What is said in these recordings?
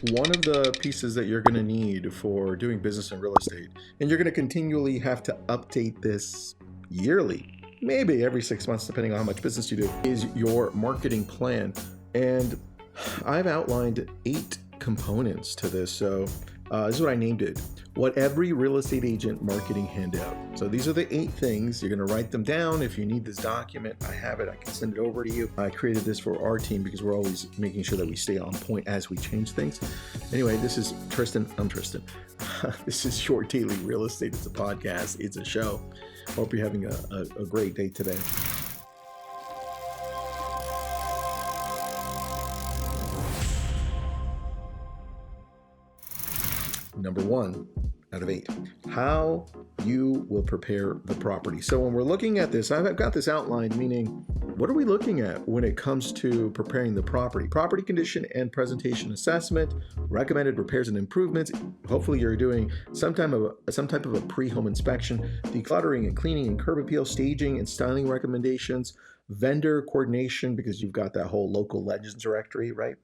one of the pieces that you're going to need for doing business in real estate, and you're going to continually have to update this yearly, maybe every 6 months, depending on how much business you do, is your marketing plan. And I've outlined 8 components to this. So this is what I named it: what every real estate agent marketing handout. So these are the 8 things. You're going to write them down. If you need this document, I have it. I can send it over to you. I created this for our team because we're always making sure that we stay on point as we change things. Anyway, this is Tristan. I'm Tristan. This is Your Daily Real Estate. It's a podcast. It's a show. Hope you're having a great day today. Number 1 out of 8, how you will prepare the property. So when we're looking at this, I've got this outlined, meaning what are we looking at when it comes to preparing the property? Property condition and presentation assessment, recommended repairs and improvements. Hopefully you're doing some type of a pre-home inspection, decluttering and cleaning and curb appeal, staging and styling recommendations, vendor coordination, because you've got that whole local legends directory, right?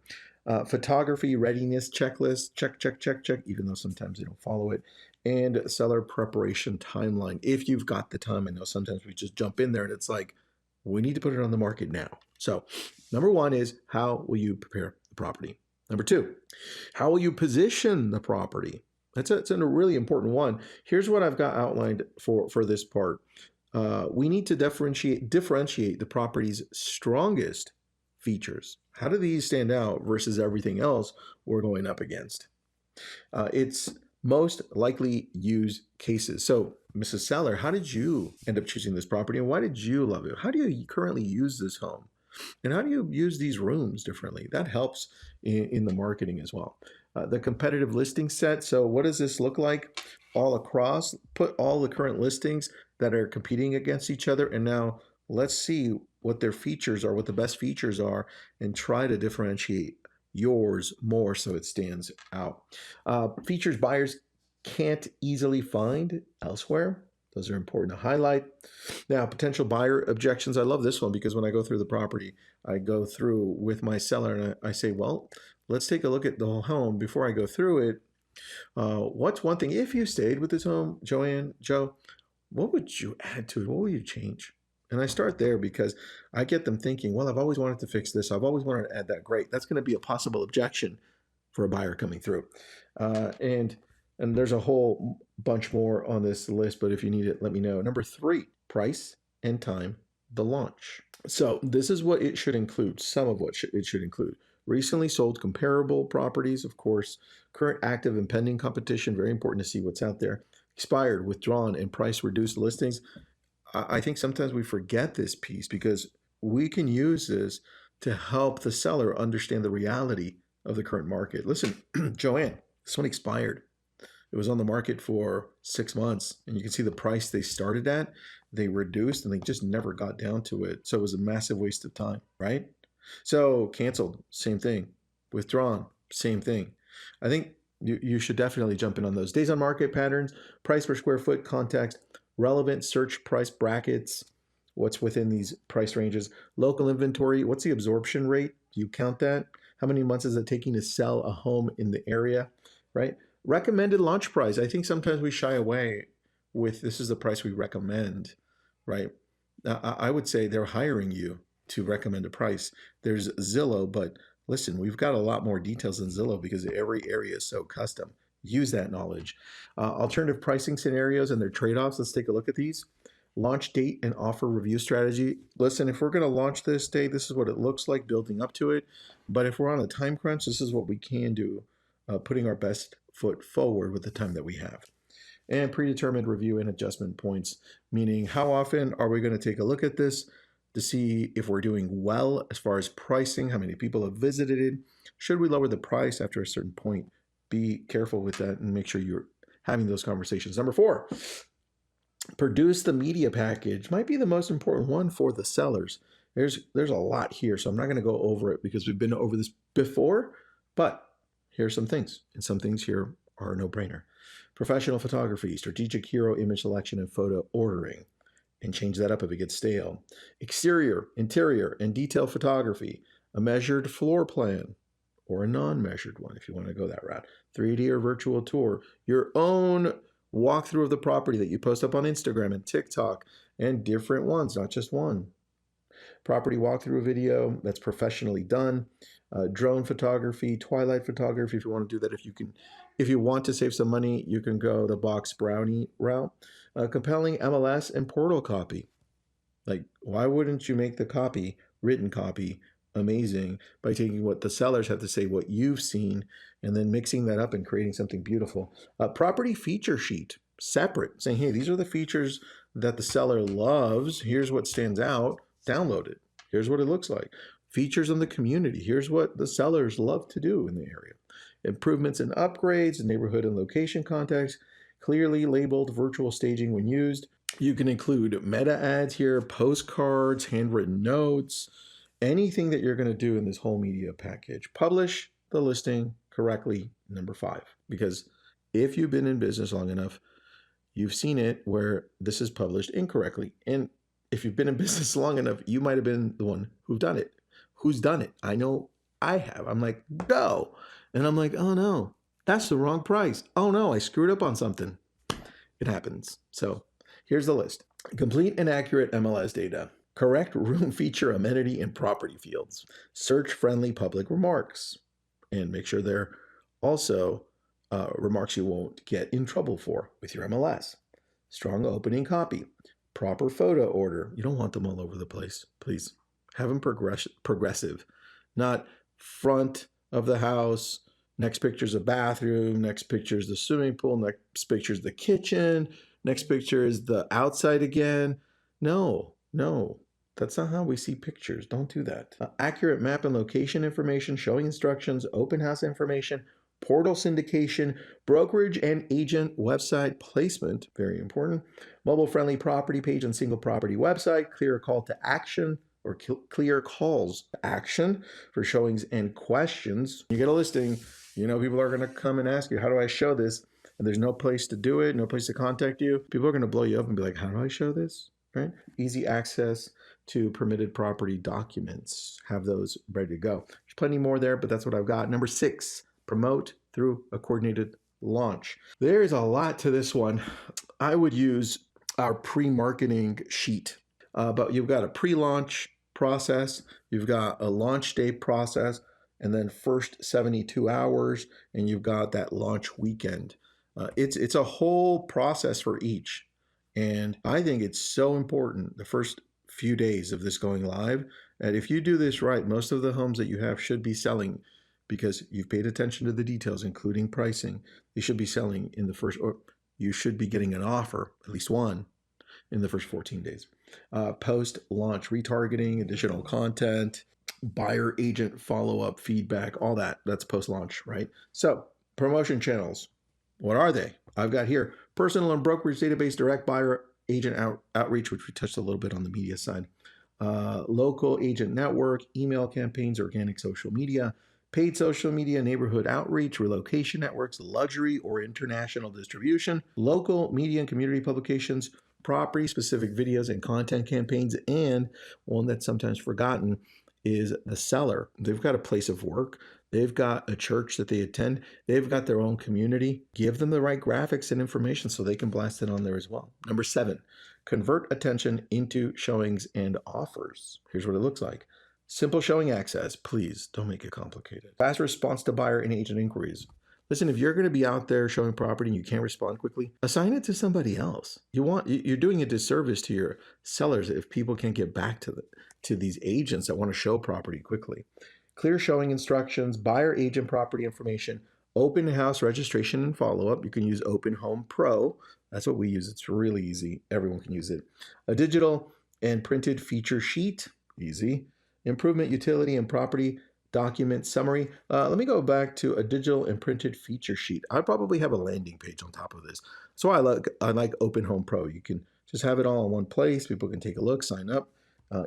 Photography readiness checklist, check, even though sometimes they don't follow it, and seller preparation timeline. If you've got the time, I know sometimes we just jump in there and it's like, we need to put it on the market now. So number 1 is, how will you prepare the property? Number 2, how will you position the property? It's a really important one. Here's what I've got outlined for this part. We need to differentiate the property's strongest features. How do these stand out versus everything else we're going up against? It's most likely used cases. So, Mrs. Seller, how did you end up choosing this property, and why did you love it? How do you currently use this home? And how do you use these rooms differently? That helps in the marketing as well. The competitive listing set. So what does this look like all across? Put all the current listings that are competing against each other, and now let's see what their features are, what the best features are, and try to differentiate yours more so it stands out. Features buyers can't easily find elsewhere. Those are important to highlight. Now, potential buyer objections. I love this one because when I go through the property, I go through with my seller and I say, well, let's take a look at the whole home before I go through it. What's one thing, if you stayed with this home, Joe, what would you add to it? What would you change? And I start there because I get them thinking, well, I've always wanted to fix this. I've always wanted to add that. Great. That's going to be a possible objection for a buyer coming through. And there's a whole bunch more on this list, but if you need it, let me know. Number 3, price and time, the launch. So this is what it should include, some of what it should include. Recently sold comparable properties, of course, current active and pending competition, very important to see what's out there, expired, withdrawn, and price reduced listings. I think sometimes we forget this piece because we can use this to help the seller understand the reality of the current market. Listen, Joanne, this one expired. It was on the market for 6 months, and you can see the price they started at, they reduced, and they just never got down to it. So it was a massive waste of time, right? So canceled, same thing. Withdrawn, same thing. I think you should definitely jump in on those. Days on market patterns, price per square foot, context, relevant search price brackets, what's within these price ranges, local inventory, what's the absorption rate? Do you count that? How many months is it taking to sell a home in the area, right? Recommended launch price. I think sometimes we shy away with this is the price we recommend, right? I would say they're hiring you to recommend a price. There's Zillow, but listen, we've got a lot more details than Zillow because every area is so custom. Use that knowledge. Alternative pricing scenarios and their trade-offs. Let's take a look at these. Launch date and offer review strategy. Listen, if we're going to launch this day, this is what it looks like building up to it. But if we're on a time crunch, this is what we can do, putting our best foot forward with the time that we have. And predetermined review and adjustment points, meaning how often are we going to take a look at this to see if we're doing well as far as pricing, how many people have visited it. Should we lower the price after a certain point? Be careful with that and make sure you're having those conversations. Number 4, produce the media package. Might be the most important one for the sellers. There's a lot here, so I'm not going to go over it because we've been over this before, but here are some things, and some things here are a no-brainer. Professional photography, strategic hero image selection and photo ordering, and change that up if it gets stale. Exterior, interior, and detail photography, a measured floor plan, or a non-measured one if you want to go that route. 3D or virtual tour, your own walkthrough of the property that you post up on Instagram and TikTok, and different ones, not just one. Property walkthrough video that's professionally done. Drone photography, twilight photography if you want to do that. If you want to save some money, you can go the box brownie route. Compelling MLS and portal copy. Like, why wouldn't you make the copy, written copy, amazing by taking what the sellers have to say, what you've seen, and then mixing that up and creating something beautiful? Property feature sheet, separate, saying, hey, these are the features that the seller loves. Here's what stands out. Download it. Here's what it looks like. Features in the community. Here's what the sellers love to do in the area. Improvements and upgrades, neighborhood and location context, clearly labeled virtual staging when used. You can include meta ads here, postcards, handwritten notes, anything that you're going to do in this whole media package. Publish the listing correctly, number 5, because if you've been in business long enough, you've seen it where this is published incorrectly. And if you've been in business long enough, you might have been the one who's done it. I know I have. I'm like, go. And I'm like, oh no, that's the wrong price. Oh no, I screwed up on something. It happens. So here's the list. Complete and accurate MLS data. Correct room feature, amenity, and property fields. Search-friendly public remarks. And make sure they're also remarks you won't get in trouble for with your MLS. Strong opening copy. Proper photo order. You don't want them all over the place. Please have them progressive. Not front of the house, next picture's a bathroom, next picture's the swimming pool, next picture's the kitchen, next picture is the outside again. No, that's not how we see pictures. Don't do that. Accurate map and location information, showing instructions, open house information, portal syndication, brokerage and agent website placement, very important. Mobile-friendly property page and single property website, clear call to action or clear calls to action for showings and questions. You get a listing, you know people are going to come and ask you, how do I show this? And there's no place to do it, no place to contact you. People are going to blow you up and be like, how do I show this? Right? Easy access to permitted property documents. Have those ready to go. There's plenty more there, but that's what I've got. Number 6, promote through a coordinated launch. There's a lot to this one. I would use our pre-marketing sheet, but you've got a pre-launch process, you've got a launch day process, and then first 72 hours, and you've got that launch weekend. It's a whole process for each. And I think it's so important the first few days of this going live, that if you do this right, most of the homes that you have should be selling because you've paid attention to the details, including pricing. They should be selling in the first, or you should be getting an offer, at least one, in the first 14 days. Post-launch retargeting, additional content, buyer agent follow-up feedback, all that. That's post-launch, right? So promotion channels, what are they? I've got here personal and brokerage database, direct buyer agent outreach, which we touched a little bit on the media side. Local agent network, email campaigns, organic social media, paid social media, neighborhood outreach, relocation networks, luxury or international distribution, local media and community publications, property-specific videos and content campaigns, and one that's sometimes forgotten is the seller. They've got a place of work. They've got a church that they attend. They've got their own community. Give them the right graphics and information so they can blast it on there as well. Number 7, convert attention into showings and offers. Here's what it looks like. Simple showing access. Please don't make it complicated. Fast response to buyer and agent inquiries. Listen, if you're going to be out there showing property and you can't respond quickly, assign it to somebody else. You're doing a disservice to your sellers if people can't get back to these agents that want to show property quickly. Clear showing instructions, buyer agent property information, open house registration and follow-up. You can use Open Home Pro. That's what we use. It's really easy. Everyone can use it. A digital and printed feature sheet. Easy. Improvement, utility, and property document summary. Let me go back to a digital and printed feature sheet. I probably have a landing page on top of this. So I like Open Home Pro. You can just have it all in one place. People can take a look, sign up.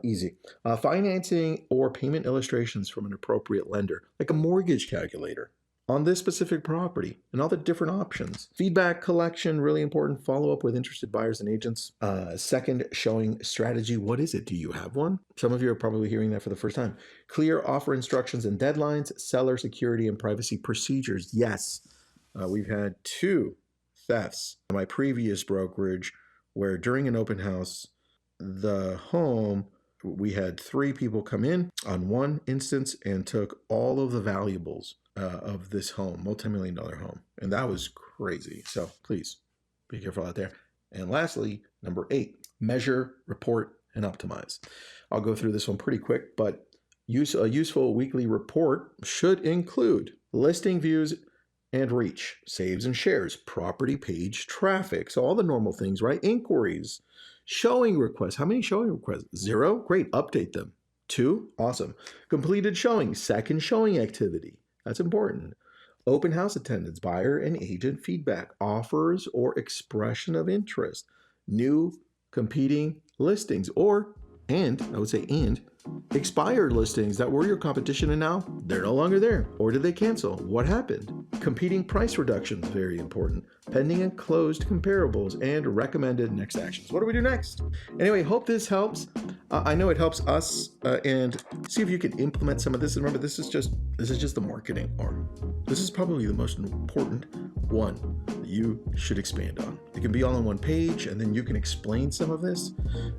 Easy. Financing or payment illustrations from an appropriate lender, like a mortgage calculator. on this specific property and all the different options. Feedback collection, really important. Follow up with interested buyers and agents. Second, showing strategy. What is it? Do you have one? Some of you are probably hearing that for the first time. Clear offer instructions and deadlines, seller security and privacy procedures. Yes, we've had 2 thefts in my previous brokerage where during an open house, the home, we had 3 people come in on one instance and took all of the valuables of this home, multi-million-dollar home. And that was crazy. So please be careful out there. And lastly, number 8, measure, report, and optimize. I'll go through this one pretty quick, but a useful weekly report should include listing views and reach, saves and shares, property page traffic. So all the normal things, right? Inquiries, showing requests. How many showing requests? 0? Great. Update them. 2? Awesome. Completed showing, second showing activity. That's important. Open house attendance, buyer and agent feedback, offers or expression of interest, new competing listings, and expired listings that were your competition and now they're no longer there. Or did they cancel? What happened? Competing price reductions, very important. Pending and closed comparables and recommended next actions. What do we do next? Anyway, hope this helps. I know it helps us, and see if you can implement some of this. And remember, this is just the marketing arm. This is probably the most important one that you should expand on. It can be all on one page, and then you can explain some of this.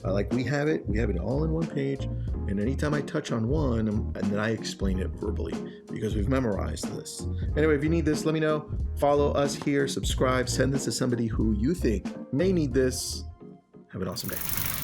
Like we have it all in one page. And anytime I touch on one, and then I explain it verbally because we've memorized this. Anyway, if you need this, let me know. Follow us here, subscribe, send this to somebody who you think may need this. Have an awesome day.